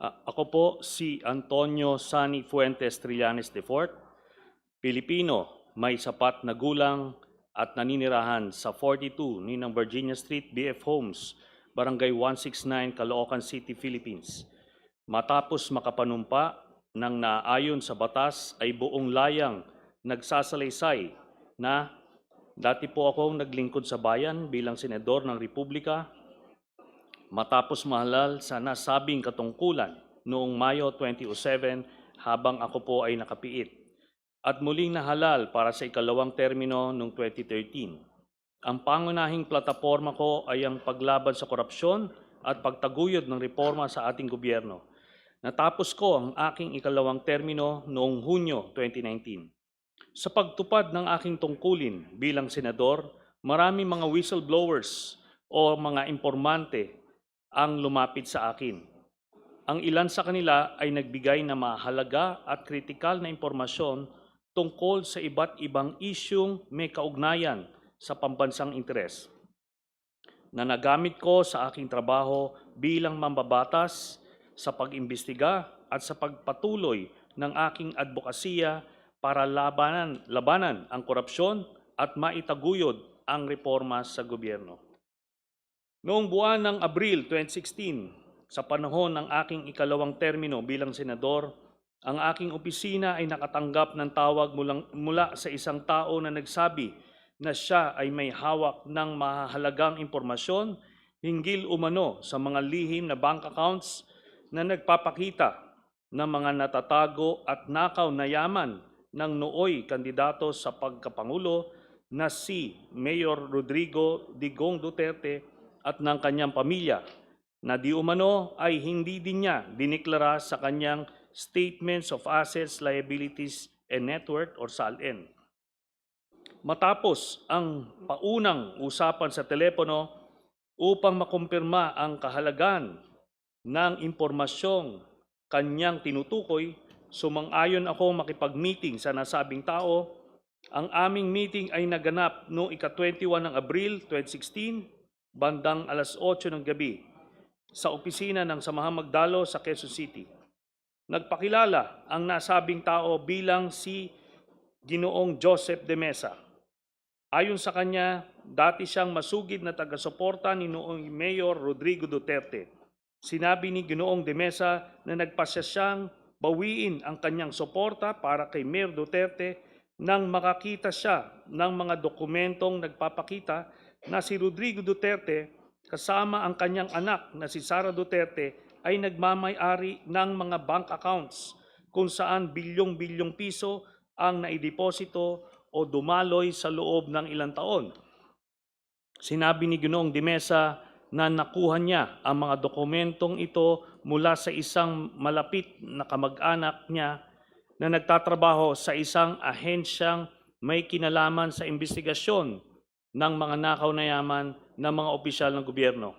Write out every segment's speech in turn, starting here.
Ako po si Antonio Sani Fuentes Trillanes IV, Pilipino, may sapat na gulang at naninirahan sa 42 Ninang Virginia Street, BF Homes, Barangay 169, Caloocan City, Philippines. Matapos makapanumpa ng naayon sa batas ay buong layang nagsasalaysay na dati po akong naglingkod sa bayan bilang senador ng Republika matapos mahalal sa nasabing katungkulan noong Mayo 2007 habang ako po ay nakapiit at muling nahalal para sa ikalawang termino noong 2013. Ang pangunahing plataporma ko ay ang paglaban sa korupsyon at pagtaguyod ng reforma sa ating gobyerno. Natapos ko ang aking ikalawang termino noong Hunyo 2019. Sa pagtupad ng aking tungkulin bilang senador, maraming mga whistleblowers o mga impormante ang lumapit sa akin. Ang ilan sa kanila ay nagbigay na mahalaga at kritikal na impormasyon tungkol sa iba't ibang isyung may kaugnayan sa pambansang interes na nagamit ko sa aking trabaho bilang mambabatas sa pag-imbestiga at sa pagpatuloy ng aking advokasya para labanan ang korupsyon at maitaguyod ang reforma sa gobyerno. Noong buwan ng Abril 2016, sa panahon ng aking ikalawang termino bilang senador, ang aking opisina ay nakatanggap ng tawag mula sa isang tao na nagsabi na siya ay may hawak ng mahalagang impormasyon hinggil umano sa mga lihim na bank accounts na nagpapakita ng mga natatago at nakaw na yaman ng nooy kandidato sa pagkapangulo na si Mayor Rodrigo Digong Duterte at ng kanyang pamilya na di umano ay hindi din niya diniklara sa kanyang Statements of Assets, Liabilities, and Net Worth or SALN. Matapos ang paunang usapan sa telepono upang makumpirma ang kahalagan ng impormasyong kanyang tinutukoy, sumang-ayon ako makipag-meeting sa nasabing tao. Ang aming meeting ay naganap noong ika-21 ng Abril 2016, bandang alas 8 ng gabi, sa opisina ng Samahang Magdalo sa Quezon City. Nagpakilala ang nasabing tao bilang si Ginoong Joseph de Mesa. Ayon sa kanya, dati siyang masugid na taga-suporta ni noong Mayor Rodrigo Duterte. Sinabi ni Ginoong de Mesa na nagpasya siyang bawiin ang kanyang suporta para kay Mayor Duterte nang makakita siya ng mga dokumentong nagpapakita na si Rodrigo Duterte kasama ang kanyang anak na si Sara Duterte ay nagmamay-ari ng mga bank accounts kung saan bilyong-bilyong piso ang naideposito o dumaloy sa loob ng ilang taon. Sinabi ni Ginoong de Mesa na nakuha niya ang mga dokumentong ito mula sa isang malapit na kamag-anak niya na nagtatrabaho sa isang ahensyang may kinalaman sa investigasyon ng mga nakaw na yaman ng mga opisyal ng gobyerno.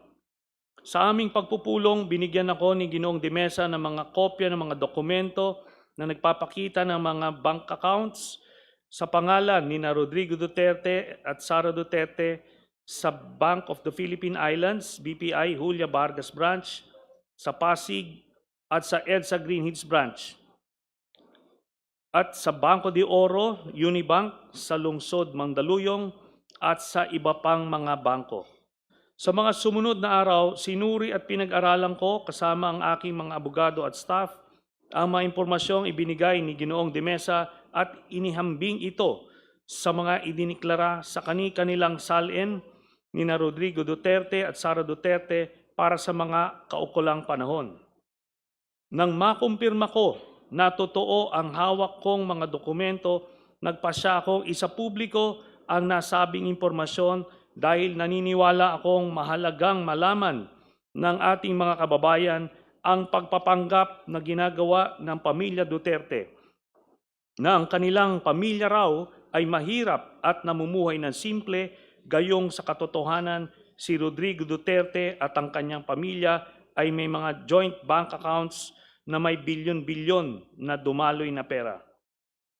Sa aming pagpupulong, binigyan ako ni Ginoong de Mesa ng mga kopya ng mga dokumento na nagpapakita ng mga bank accounts sa pangalan ni Rodrigo Duterte at Sara Duterte sa Bank of the Philippine Islands, BPI, Julia Vargas Branch, sa Pasig at sa EDSA Green Hills Branch, at sa Banco de Oro, Unibank, sa Lungsod Mandaluyong at sa iba pang mga bangko. Sa mga sumunod na araw, sinuri at pinag-aralan ko kasama ang aking mga abogado at staff ang mga impormasyong ibinigay ni Ginoong de Mesa at inihambing ito sa mga idiniklara sa kanilang SALN ni Rodrigo Duterte at Sara Duterte para sa mga kaukulang panahon. Nang makumpirma ko na totoo ang hawak kong mga dokumento, nagpasya akong isapubliko ang nasabing impormasyon dahil naniniwala akong mahalagang malaman ng ating mga kababayan ang pagpapanggap na ginagawa ng pamilya Duterte na ang kanilang pamilya raw ay mahirap at namumuhay ng simple, gayong sa katotohanan si Rodrigo Duterte at ang kanyang pamilya ay may mga joint bank accounts na may bilyon-bilyon na dumaloy na pera.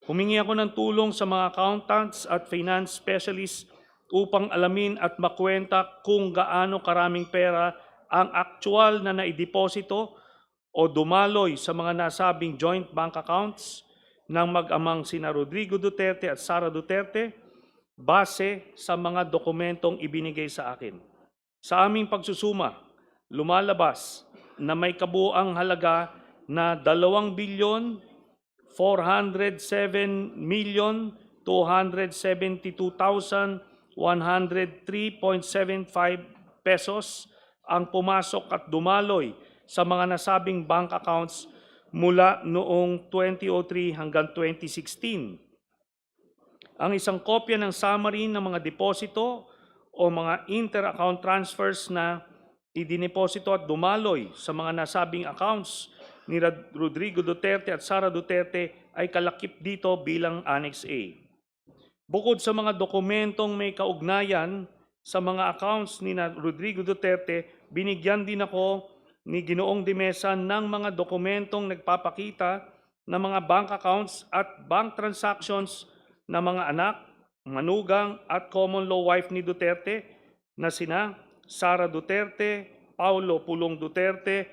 Humingi ako ng tulong sa mga accountants at finance specialists upang alamin at makwenta kung gaano karaming pera ang aktual na naideposito o dumaloy sa mga nasabing joint bank accounts ng mag-amang sina Rodrigo Duterte at Sara Duterte base sa mga dokumentong ibinigay sa akin. Sa aming pagsusuma, lumalabas na may kabuuang halaga na 2,407,272,103.75 pesos ang pumasok at dumaloy sa mga nasabing bank accounts mula noong 2003 hanggang 2016. Ang isang kopya ng summary ng mga deposito o mga inter-account transfers na idineposito at dumaloy sa mga nasabing accounts ni Rodrigo Duterte at Sara Duterte ay kalakip dito bilang Annex A. Bukod sa mga dokumentong may kaugnayan sa mga accounts ni Rodrigo Duterte, binigyan din ako ni Ginoong De Mesa ng mga dokumentong nagpapakita ng mga bank accounts at bank transactions ng mga anak, manugang at common law wife ni Duterte na sina Sara Duterte, Paulo Pulong Duterte,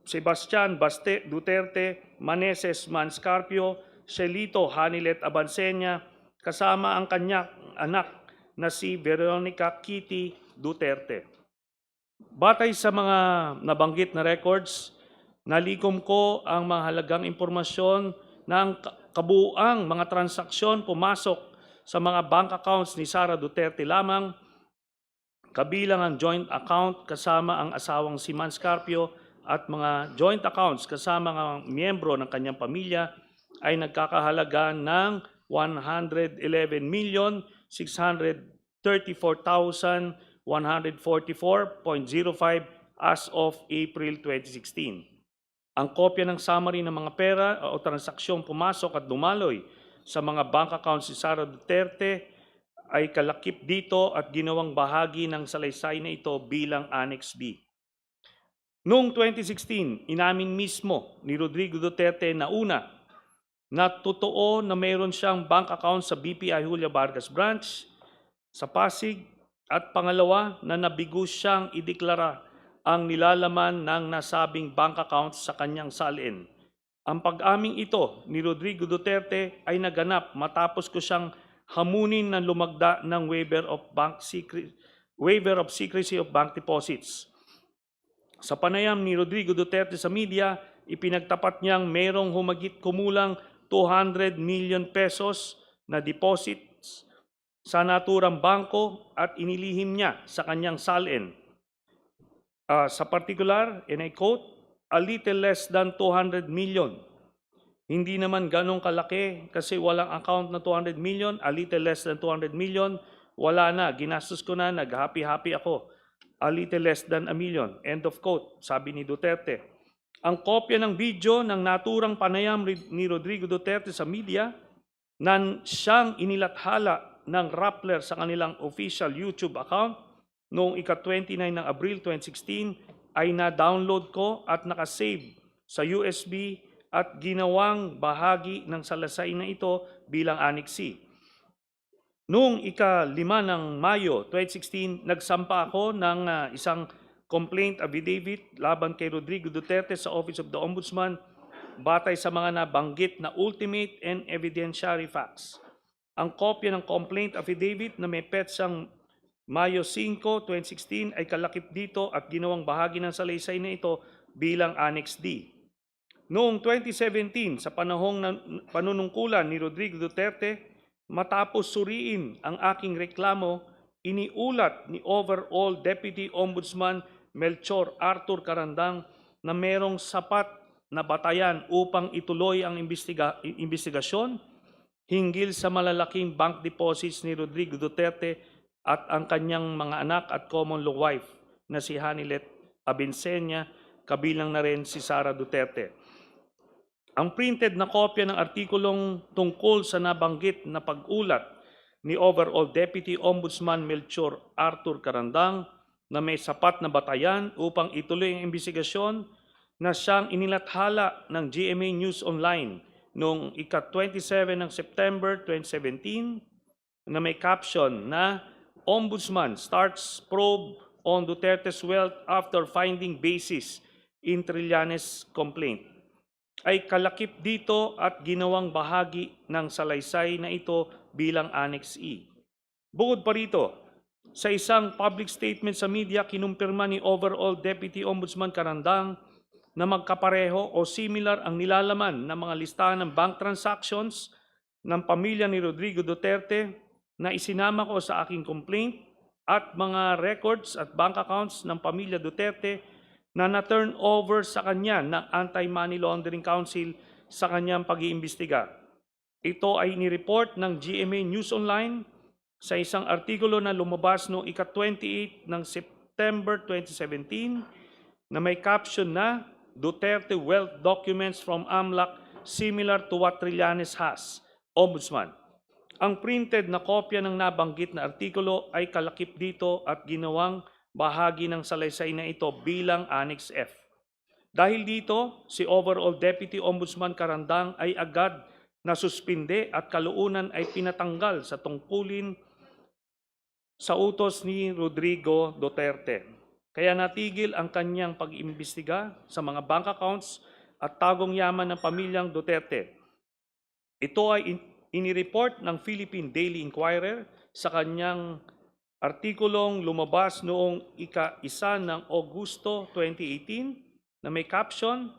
Sebastian Baste Duterte, Maneses Manscarpio, Shelito Hanilet Abansenya, kasama ang kanyang anak na si Veronica Kitty Duterte. Batay sa mga nabanggit na records, nalikom ko ang mahalagang impormasyon ng kabuuang mga transaksyon pumasok sa mga bank accounts ni Sara Duterte lamang, kabilang ang joint account kasama ang asawang si Manscarpio at mga joint accounts kasama ang miyembro ng kanyang pamilya ay nagkakahalaga ng 111,634,144.05 as of April 2016. Ang kopya ng summary ng mga pera o transaksyong pumasok at dumaloy sa mga bank accounts ni Sara Duterte ay kalakip dito at ginawang bahagi ng salaysay na ito bilang Annex B. Noong 2016, inamin mismo ni Rodrigo Duterte na una, na totoo na mayroon siyang bank account sa BPI Julia Vargas Branch sa Pasig at pangalawa na nabigo siyang ideklara ang nilalaman ng nasabing bank accounts sa kanyang salin. Ang pag-aming ito ni Rodrigo Duterte ay naganap matapos ko siyang hamunin ng lumagda ng waiver of secrecy of bank deposits. Sa panayam ni Rodrigo Duterte sa media, ipinagtapat niyang mayroong humigit kumulang 200 million pesos na deposits sa naturang bangko at inilihim niya sa kanyang salin. Sa particular, and I quote, a little less than 200 million. Hindi naman ganong kalaki kasi walang account na 200 million, a little less than 200 million, wala na, ginastos ko na, nag-happy-happy ako. A little less than a million. End of quote, sabi ni Duterte. Ang kopya ng video ng naturang panayam ni Rodrigo Duterte sa media na siyang inilathala ng Rappler sa kanilang official YouTube account noong ika-29 ng Abril 2016 ay na-download ko at nakasave sa USB at ginawang bahagi ng salasay na ito bilang Annex C. Noong ika-5 ng Mayo 2016, nagsampa ako ng isang complaint affidavit laban kay Rodrigo Duterte sa Office of the Ombudsman batay sa mga nabanggit na ultimate and evidentiary facts. Ang kopya ng complaint affidavit na may petsang Mayo 5, 2016 ay kalakip dito at ginawang bahagi ng salaysay na ito bilang Annex D. Noong 2017, sa panahong panunungkulan ni Rodrigo Duterte, matapos suriin ang aking reklamo, iniulat ni overall Deputy Ombudsman Melchor Arthur Carandang na merong sapat na batayan upang ituloy ang investigasyon hinggil sa malalaking bank deposits ni Rodrigo Duterte at ang kanyang mga anak at common law wife na si Hanilet Abansenya, kabilang na rin si Sara Duterte. Ang printed na kopya ng artikulong tungkol sa nabanggit na pag-ulat ni overall Deputy Ombudsman Melchor Arthur Carandang na may sapat na batayan upang ituloy ang investigasyon na siyang inilathala ng GMA News Online noong ika-27 ng September 2017 na may caption na Ombudsman starts probe on Duterte's wealth after finding basis in Trillanes complaint ay kalakip dito at ginawang bahagi ng salaysay na ito bilang Annex E. Bukod pa rito, sa isang public statement sa media, kinumpirma ni Overall Deputy Ombudsman Carandang na magkapareho o similar ang nilalaman ng mga listahan ng bank transactions ng pamilya ni Rodrigo Duterte na isinama ko sa aking complaint at mga records at bank accounts ng pamilya Duterte na na-turn over sa kanya ng Anti-Money Laundering Council sa kanyang pag-iimbestiga. Ito ay nireport ng GMA News Online sa isang artikulo na lumabas noong ika-28 ng September 2017 na may caption na Duterte Wealth Documents from AMLAC similar to what Trillanes has, Ombudsman. Ang printed na kopya ng nabanggit na artikulo ay kalakip dito at ginawang bahagi ng salaysay na ito bilang Annex F. Dahil dito, si Overall Deputy Ombudsman Carandang ay agad na suspinde at kalaunan ay pinatanggal sa tungkulin sa utos ni Rodrigo Duterte. Kaya natigil ang kanyang pag-imbestiga sa mga bank accounts at tagong yaman ng pamilyang Duterte. Ito ay inireport ng Philippine Daily Inquirer sa kanyang artikulong lumabas noong ika-1 ng Agosto 2018 na may caption,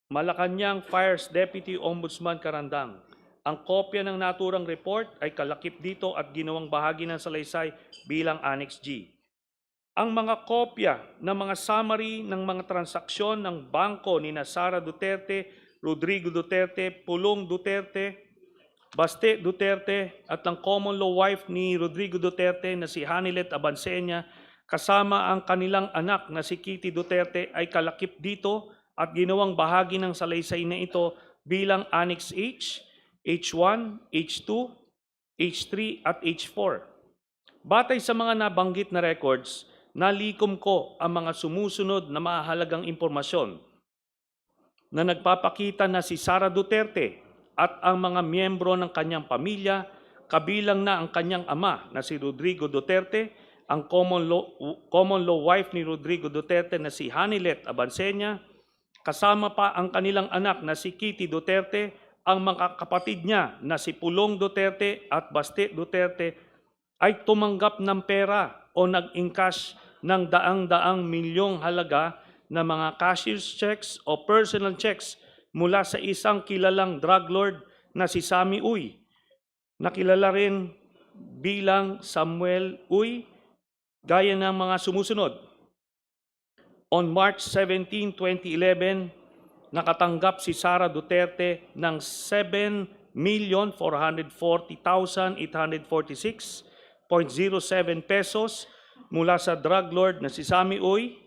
Malacanang Fires Deputy Ombudsman Carandang. Ang kopya ng naturang report ay kalakip dito at ginawang bahagi ng salaysay bilang Annex G. Ang mga kopya ng mga summary ng mga transaksyon ng bangko ni Sara Duterte, Rodrigo Duterte, Pulong Duterte, Baste Duterte at ang common law wife ni Rodrigo Duterte na si Hanilet Abansenia kasama ang kanilang anak na si Kitty Duterte ay kalakip dito at ginawang bahagi ng salaysay na ito bilang Annex H, H1, H2, H3 at H4. Batay sa mga nabanggit na records, nalikom ko ang mga sumusunod na mahalagang impormasyon na nagpapakita na si Sara Duterte at ang mga miyembro ng kanyang pamilya, kabilang na ang kanyang ama na si Rodrigo Duterte, ang common law wife ni Rodrigo Duterte na si Hanilet Abansenia, kasama pa ang kanilang anak na si Kitty Duterte, ang mga kapatid niya na si Pulong Duterte at Baste Duterte ay tumanggap ng pera o nag-encash ng daang-daang milyong halaga na mga cashier's checks o personal checks mula sa isang kilalang drug lord na si Sammy Uy, na kilala rin bilang Samuel Uy, gaya ng mga sumusunod. On March 17, 2011, nakatanggap si Sara Duterte ng 7,440,846.07 pesos mula sa drug lord na si Sammy Uy.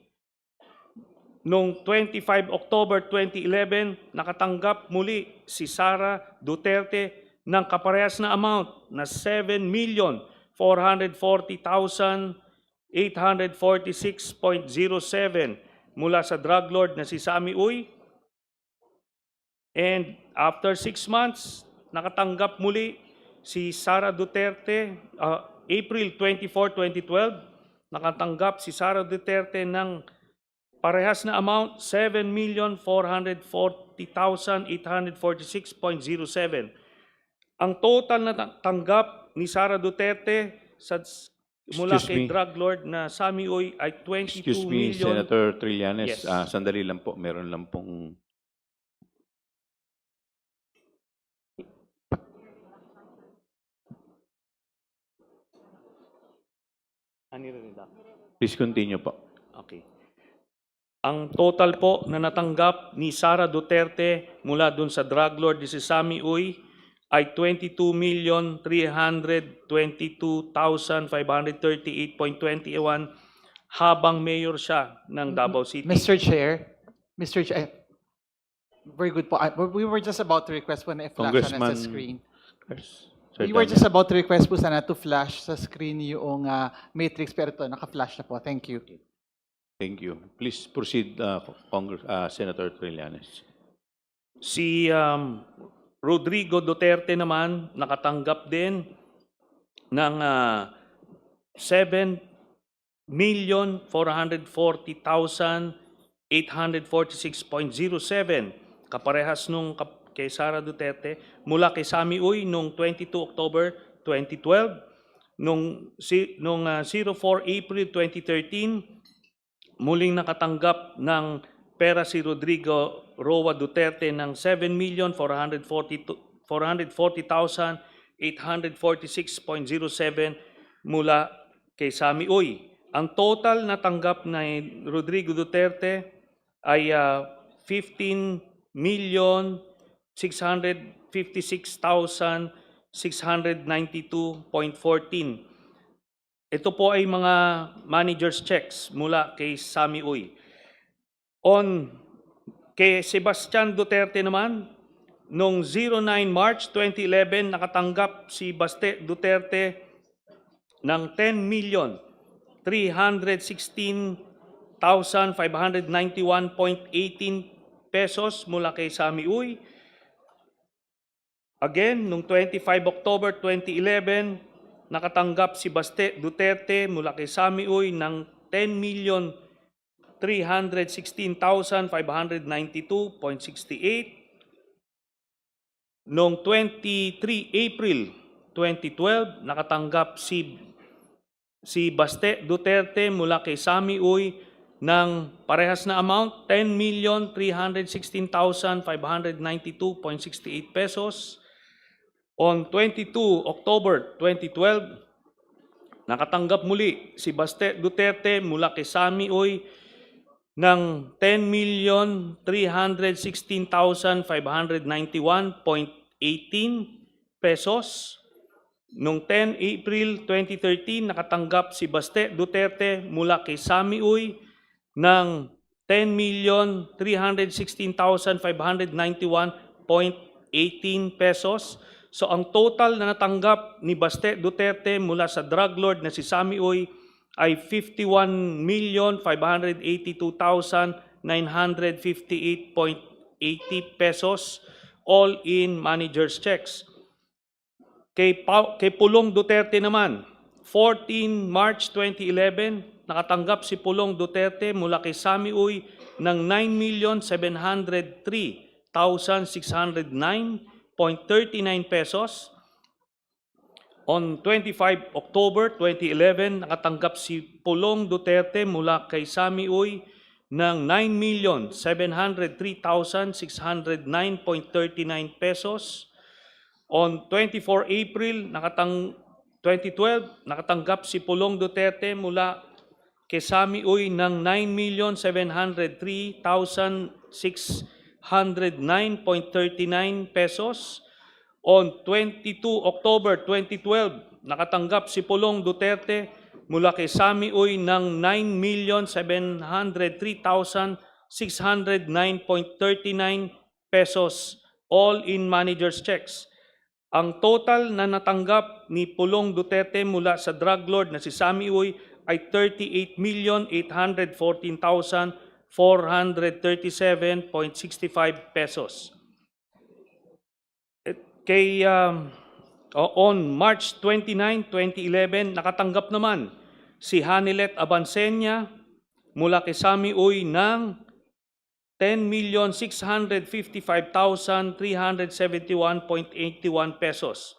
Noong 25 October 2011, nakatanggap muli si Sara Duterte ng kaparehas na amount na 7,440,846.07 mula sa drug lord na si Sammy Uy. And after 6 months, nakatanggap muli si Sara Duterte, April 24, 2012, nakatanggap si Sara Duterte ng parehas na amount, 7,440,846.07. Ang total na tanggap ni Sara Duterte mula kay drug lord na Sammy Uy ay 22 Excuse me, million. Senator Trillanes. Yes. Sandali lang po, meron lang pong... Please continue po. Okay. Ang total po na natanggap ni Sara Duterte mula dun sa drug lord ni si Sammy Uy ay 22,322,538.21 habang mayor siya ng Davao City. Mr. Chair, very good po. We were just about to request po na i-flash na sa screen. Sir We were Daniel. just about to request po sana to flash sa screen yung matrix, pero ito, naka-flash na po. Thank you. Thank you. Please proceed, Senator Trillanes. Si Rodrigo Duterte naman nakatanggap din ng 6,440,846.07 kaparehas nung kay Sara Duterte mula kay Sami Uy nung 22 October 2012, nung 04 April 2013 muling nakatanggap ng pera si Rodrigo Roa Duterte ng 7,440,846.07 mula kay Sami Uy. Ang total na tanggap ni Rodrigo Duterte ay 15,656,692.14. Ito po ay mga manager's checks mula kay Sami Uy. Kay Sebastian Duterte naman, noong 09 March 2011, nakatanggap si Baste Duterte ng 10,316,591.18 pesos mula kay Sami Uy. Again, noong 25 October 2011, nakatanggap si Baste Duterte mula kay Sami Uy ng 10,316,592.68. Noong 23 April 2012, nakatanggap si Baste Duterte mula kay Sami Uy ng parehas na amount, 10,316,592.68 pesos. On 22 October 2012, nakatanggap muli si Baste Duterte mula kay Sami Uy ng 10,316,591.18 pesos. Noong 10 April 2013, nakatanggap si Baste Duterte mula kay Sami Uy ng 10,316,591.18 pesos. So ang total na natanggap ni Baste Duterte mula sa drug lord na si Sami Uy ay 51,582,958.80 pesos, all in manager's checks. Kay Pulong Duterte naman, 14 March 2011, nakatanggap si Pulong Duterte mula kay Sami Uy ng 9,703,609.39 pesos. On 25 October 2011, nakatanggap si Pulong Duterte mula kay Sami Uy ng 9,703,609.39 pesos. On 24 April 2012, nakatanggap si Pulong Duterte mula kay Sami Uy ng 9,703,609.39 pesos. On 22 October 2012, nakatanggap si Pulong Duterte mula kay Sami Uy ng 9,703,609.39 pesos, all in manager's checks. Ang total na natanggap ni Pulong Duterte mula sa drug lord na si Sami Uy ay 38,814,437.65 pesos. On March 29, 2011, nakatanggap naman si Hanilet Abansenya mula kay Sami Uy ng 10,655,371.81 pesos.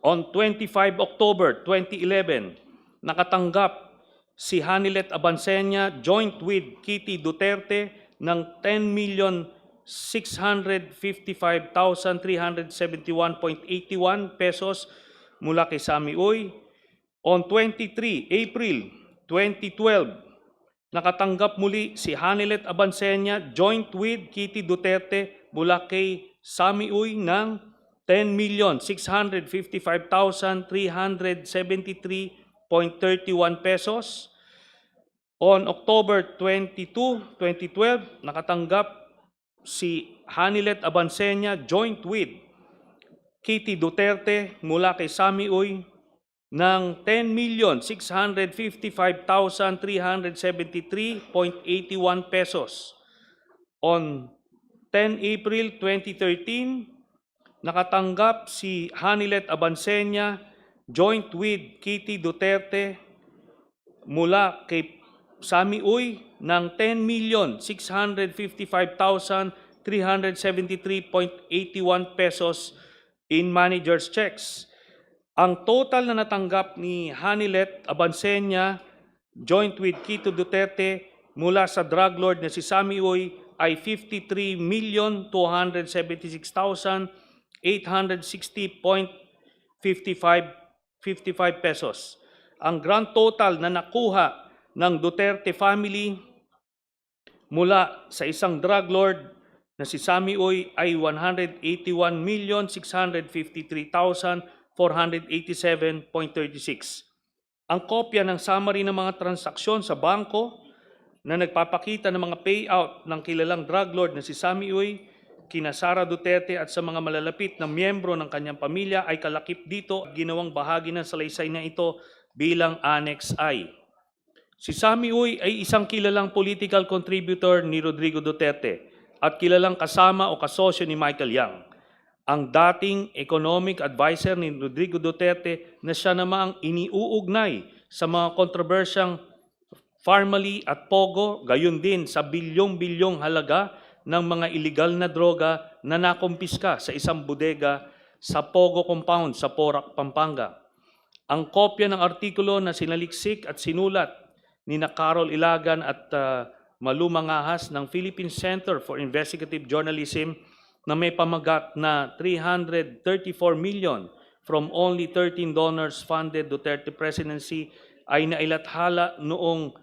On 25 October 2011, nakatanggap si Hanilet Abansenya joint with Kitty Duterte ng 10,655,371.81 pesos mula kay Sami Uy. On 23 April 2012, nakatanggap muli si Hanilet Abansenya joint with Kitty Duterte mula kay Sami Uy ng 10,655,373.31 pesos. On October 22, 2012, nakatanggap si Hanilet Abansenya joint with Kitty Duterte mula kay Sami Uy ng 10,655,373.81 pesos. On 10 April 2013, nakatanggap si Hanilet Abansenya joint with Kitty Duterte mula kay Sami Uy ng 10,655,373.81 pesos in manager's checks. Ang total na natanggap ni Hanilet Abansenya joint with Quito Duterte mula sa drug lord na si Sami Uy ay 53,276,860.55 pesos. Ang grand total na nakuha ng Duterte family mula sa isang drug lord na si Sami Uy ay 181,653,487.36. Ang kopya ng summary ng mga transaksyon sa bangko na nagpapakita ng mga payout ng kilalang drug lord na si Sami Uy, kina Sara Duterte at sa mga malalapit na miyembro ng kanyang pamilya ay kalakip dito at ginawang bahagi ng salaysay na ito bilang Annex I. Si Sami Uy ay isang kilalang political contributor ni Rodrigo Duterte at kilalang kasama o kasosyo ni Michael Yang, ang dating economic advisor ni Rodrigo Duterte na siya namang iniuugnay sa mga kontrobersyang Farmally at Pogo, gayon din sa bilyong-bilyong halaga ng mga iligal na droga na nakumpiska sa isang bodega sa Pogo Compound sa Porac, Pampanga. Ang kopya ng artikulo na sinaliksik at sinulat ni na Carol Ilagan at Malu Mangahas ng Philippine Center for Investigative Journalism na may pamagat na 334 million from only 13 donors funded Duterte presidency ay nailathala noong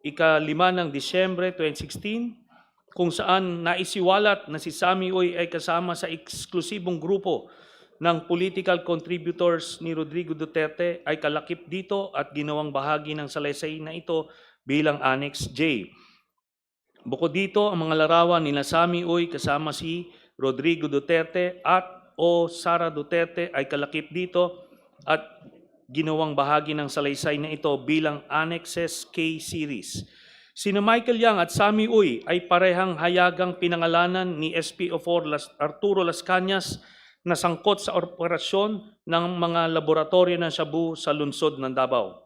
ika-5 ng Disyembre 2016 kung saan naisiwalat na si Sami Uy ay kasama sa eksklusibong grupo ng political contributors ni Rodrigo Duterte ay kalakip dito at ginawang bahagi ng salaysay na ito bilang Annex J. Bukod dito, ang mga larawan ni Sami Uy kasama si Rodrigo Duterte at o Sara Duterte ay kalakip dito at ginawang bahagi ng salaysay na ito bilang Annexes K Series. Sina Michael Yang at Sami Uy ay parehang hayagang pinangalanan ni SPO4 Arturo Las Cañas na sangkot sa operasyon ng mga laboratorio ng Shabu sa lungsod ng Davao.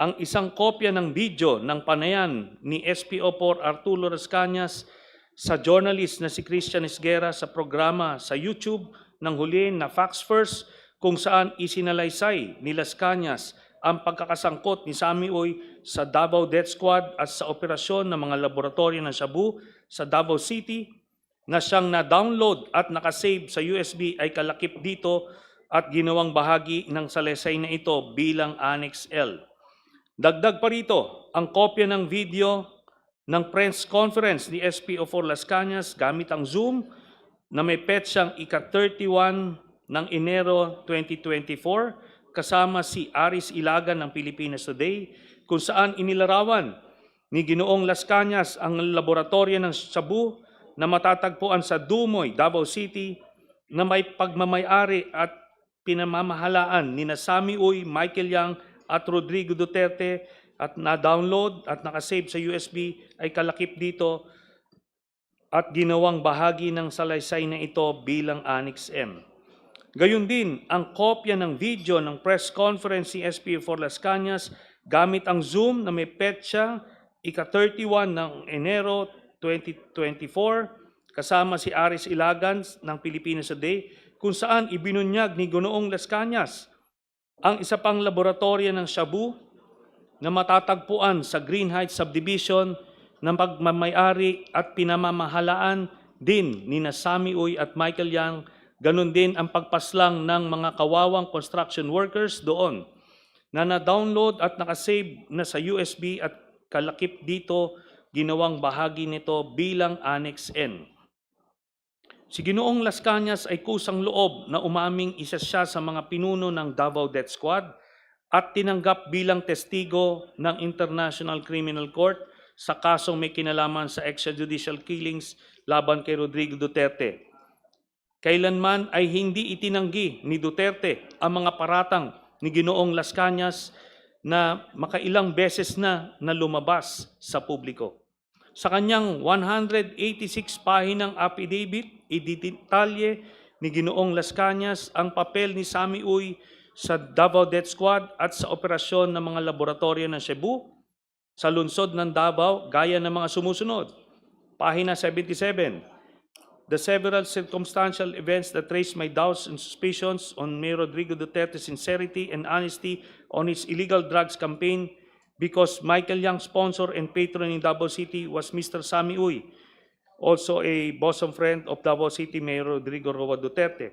Ang isang kopya ng video ng panayan ni SPO4 Arturo Las Cañas sa journalist na si Christian Esguera sa programa sa YouTube ng huli na Facts First kung saan isinalaysay ni Las Cañas ang pagkakasangkot ni Sami Uy sa Davao Death Squad at sa operasyon ng mga laboratorio ng Shabu sa Davao City na siyang na-download at nakasave sa USB ay kalakip dito at ginawang bahagi ng salaysay na ito bilang Annex L. Dagdag pa rito, ang kopya ng video ng press conference ni SPO4 Las Cañas gamit ang Zoom na may petsang ika-31 ng Enero 2024 kasama si Aris Ilagan ng Pilipinas Today kung saan inilarawan ni Ginoong Las Cañas ang laboratorio ng Shabu na matatagpuan sa Dumoy, Davao City na may pagmamayari at pinamamahalaan ni Sami Uy, Michael Yang at Rodrigo Duterte at na-download at nakasave sa USB ay kalakip dito at ginawang bahagi ng salaysay na ito bilang Annex M. Gayun din, ang kopya ng video ng press conference ni SPO4 Las Cañas gamit ang Zoom na may petsa ika-31 ng Enero 2024 kasama si Aris Ilagan ng Pilipinas Today kung saan ibinunyag ni Ginoong Las Cañas ang isa pang laboratorio ng Shabu na matatagpuan sa Green Heights Subdivision na pagmamayari at pinamamahalaan din ni Sami Uy at Michael Yang. Ganon din ang pagpaslang ng mga kawawang construction workers doon na na-download at nakasave na sa USB at kalakip dito ginawang bahagi nito bilang Annex N. Si Ginoong Las Cañas ay kusang loob na umaming isa siya sa mga pinuno ng Davao Death Squad at tinanggap bilang testigo ng International Criminal Court sa kasong may kinalaman sa extrajudicial killings laban kay Rodrigo Duterte. Kailanman ay hindi itinanggi ni Duterte ang mga paratang ni Ginoong Las Cañas na makailang beses na lumabas sa publiko. Sa kanyang 186 pahinang affidavit, ididetalye ni Ginoong Las Cañas ang papel ni Sami Uy sa Davao Death Squad at sa operasyon ng mga laboratorio ng Cebu sa lungsod ng Davao gaya ng mga sumusunod. Pahina 77. The several circumstantial events that raised my doubts and suspicions on Mayor Rodrigo Duterte's sincerity and honesty on his illegal drugs campaign because Michael Yang sponsor and patron in Davao City was Mr. Sammy Uy, also a bosom friend of Davao City Mayor Rodrigo Roa Duterte.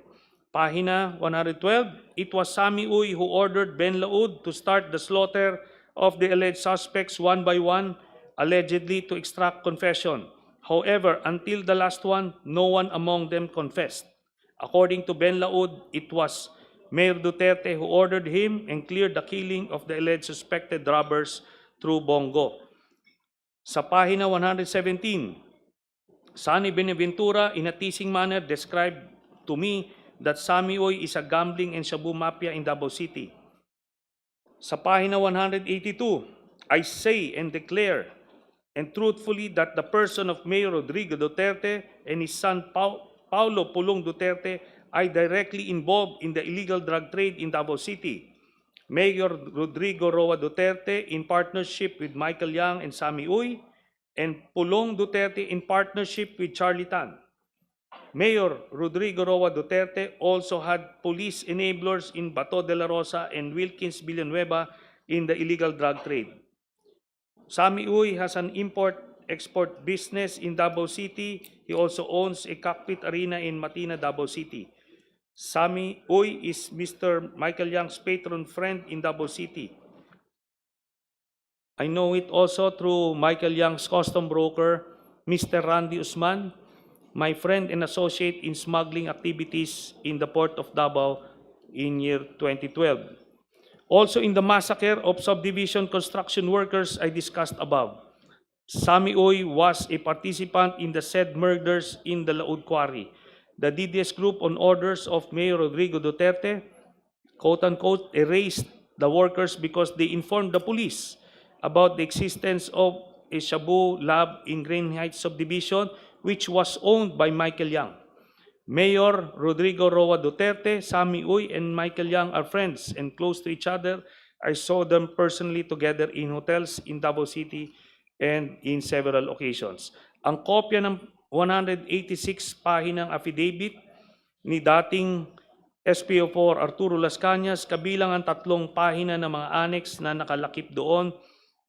Pahina 112, it was Sammy Uy who ordered Ben Laud to start the slaughter of the alleged suspects one by one, allegedly to extract confession. However, until the last one, no one among them confessed. According to Ben Laud, it was Mayor Duterte who ordered him and cleared the killing of the alleged suspected robbers through Bongo. Sa pahina 117, Sonny Benaventura, in a teasing manner, described to me that Sammy Uy is a gambling and shabu mafia in Davao City. Sa pahina 182, I say and declare and truthfully that the person of Mayor Rodrigo Duterte and his son Paulo Pulong Duterte are directly involved in the illegal drug trade in Davao City. Mayor Rodrigo Roa Duterte in partnership with Michael Yang and Sammy Uy, and Pulong Duterte in partnership with Charlie Tan. Mayor Rodrigo Roa Duterte also had police enablers in Bato de la Rosa and Wilkins Villanueva in the illegal drug trade. Sammy Uy has an import-export business in Davao City. He also owns a cockpit arena in Matina, Davao City. Sammy Uy is Mr. Michael Yang's patron friend in Davao City. I know it also through Michael Yang's custom broker, Mr. Randy Usman, my friend and associate in smuggling activities in the port of Davao in year 2012. Also in the massacre of subdivision construction workers I discussed above, Sammy Uy was a participant in the said murders in the Laud Quarry. The DDS group on orders of Mayor Rodrigo Duterte, quote-unquote, erased the workers because they informed the police about the existence of a shabu lab in Green Heights subdivision which was owned by Michael Yang. Mayor Rodrigo Roa Duterte, Sammy Uy, and Michael Yang are friends and close to each other. I saw them personally together in hotels in Davao City and in several occasions. Ang kopya ng 186 pahinang affidavit ni dating SPO4 Arturo Las Cañas, kabilang ang 3 pahina ng mga annex na nakalakip doon,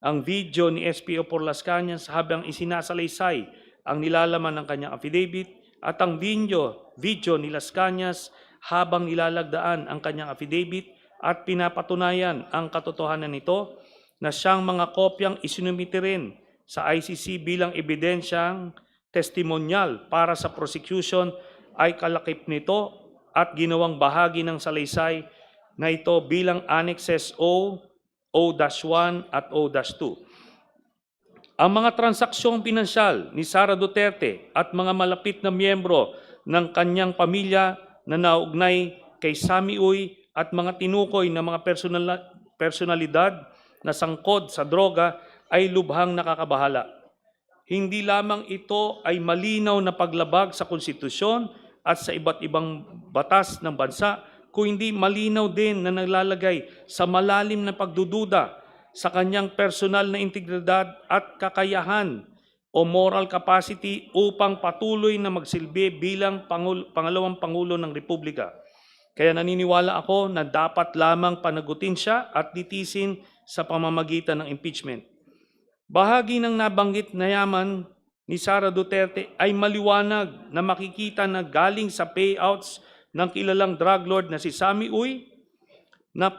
ang video ni SPO4 Las Cañas habang isinasalaysay ang nilalaman ng kanyang affidavit, at ang video ni Las Cañas habang nilalagdaan ang kanyang affidavit at pinapatunayan ang katotohanan nito na siyang mga kopyang isinumite rin sa ICC bilang ebidensyang testimonyal para sa prosecution ay kalakip nito at ginawang bahagi ng salaysay na ito bilang annexes O, O-1 at O-2. Ang mga transaksyong pinansyal ni Sara Duterte at mga malapit na miyembro ng kanyang pamilya na naugnay kay Sammy Uy at mga tinukoy na mga personalidad na sangkot sa droga ay lubhang nakakabahala. Hindi lamang ito ay malinaw na paglabag sa konstitusyon at sa iba't ibang batas ng bansa, kundi malinaw din na naglalagay sa malalim na pagdududa sa kanyang personal na integridad at kakayahan o moral capacity upang patuloy na magsilbi bilang pangalawang Pangulo ng Republika. Kaya naniniwala ako na dapat lamang panagutin siya at litisin sa pamamagitan ng impeachment. Bahagi ng nabanggit na yaman ni Sara Duterte ay maliwanag na makikita na galing sa payouts ng kilalang drug lord na si Sammy Uy na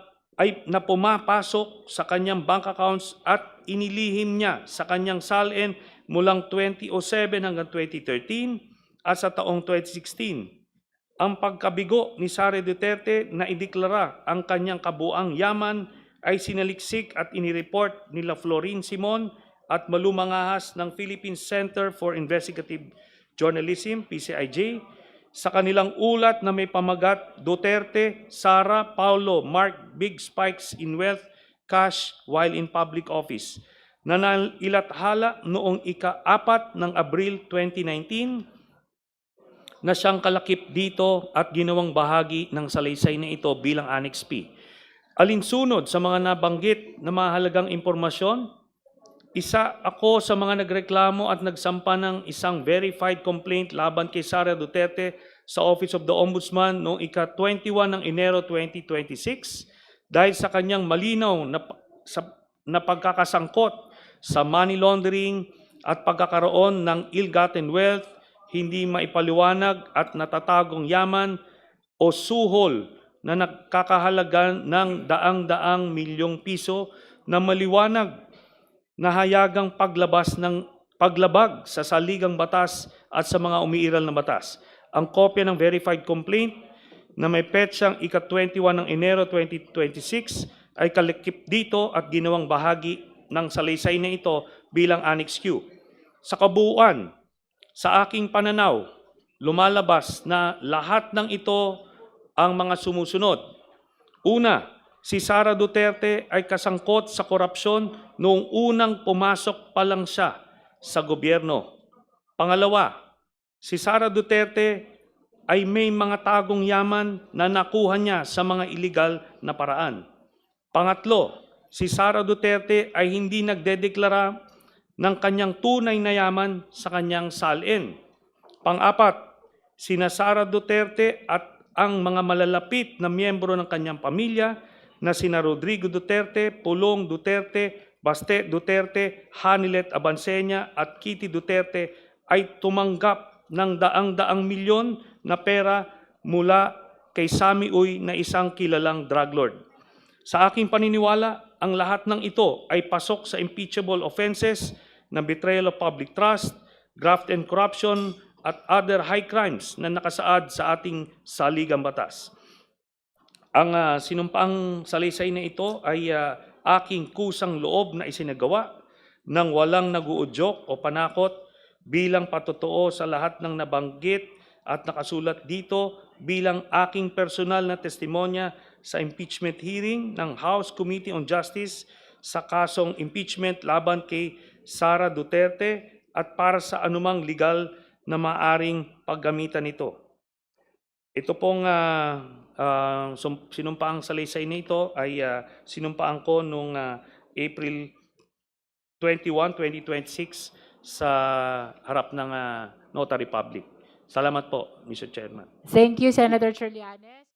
pumapasok sa kanyang bank accounts at inilihim niya sa kanyang salin mulang 2007 hanggang 2013 at sa taong 2016. Ang pagkabigo ni Sara Duterte na ideklara ang kanyang kabuang yaman ay sinaliksik at inireport nila Florin Simon at malumangahas ng Philippine Center for Investigative Journalism, PCIJ, sa kanilang ulat na may pamagat, Duterte, Sara, Paulo, Mark Big Spikes in Wealth, Cash while in public office, na nailathala noong ika-4 ng Abril 2019 na siyang kalakip dito at ginawang bahagi ng salaysay na ito bilang Annex P. alinsunod sa mga nabanggit na mahalagang impormasyon, isa ako sa mga nagreklamo at nagsampa ng isang verified complaint laban kay Sara Duterte sa Office of the Ombudsman noong ika-21 ng Enero 2026 dahil sa kanyang malinaw na pagkakasangkot sa money laundering at pagkakaroon ng ill-gotten wealth, hindi maipaliwanag at natatagong yaman o suhol na nagkakahalaga ng daang-daang milyong piso na maliwanag na hayagang paglabag sa saligang batas at sa mga umiiral na batas. Ang kopya ng verified complaint na may petsang ika-21 ng Enero 2026 ay kalakip dito at ginawang bahagi ng salaysay na ito bilang Annex Q. Sa kabuuan, sa aking pananaw, lumalabas na lahat ng ito ang mga sumusunod. Una, si Sara Duterte ay kasangkot sa korupsyon noong unang pumasok pa lang siya sa gobyerno. Pangalawa, si Sara Duterte ay may mga tagong yaman na nakuha niya sa mga iligal na paraan. Pangatlo, si Sara Duterte ay hindi nagdedeklara ng kanyang tunay na yaman sa kanyang salin. Pang-apat, sina Sara Duterte at ang mga malalapit na miyembro ng kanyang pamilya na sina Rodrigo Duterte, Pulong Duterte, Baste Duterte, Hanilet Abansenya at Kitty Duterte ay tumanggap ng daang-daang milyon na pera mula kay Sammy Uy na isang kilalang drug lord. Sa aking paniniwala, ang lahat ng ito ay pasok sa impeachable offenses ng betrayal of public trust, graft and corruption, at other high crimes na nakasaad sa ating saligang batas. Ang sinumpaang salaysay na ito ay aking kusang loob na isinagawa ng walang naguudyok o panakot bilang patotoo sa lahat ng nabanggit at nakasulat dito bilang aking personal na testimonya sa impeachment hearing ng House Committee on Justice sa kasong impeachment laban kay Sara Duterte at para sa anumang legal na maaring paggamitan nito. Ito pong sinumpaang salaysay na ito ay sinumpaan ko noong April 21, 2026 sa harap ng Notary Public. Salamat po, Mr. Chairman. Thank you, Senator Trillanes.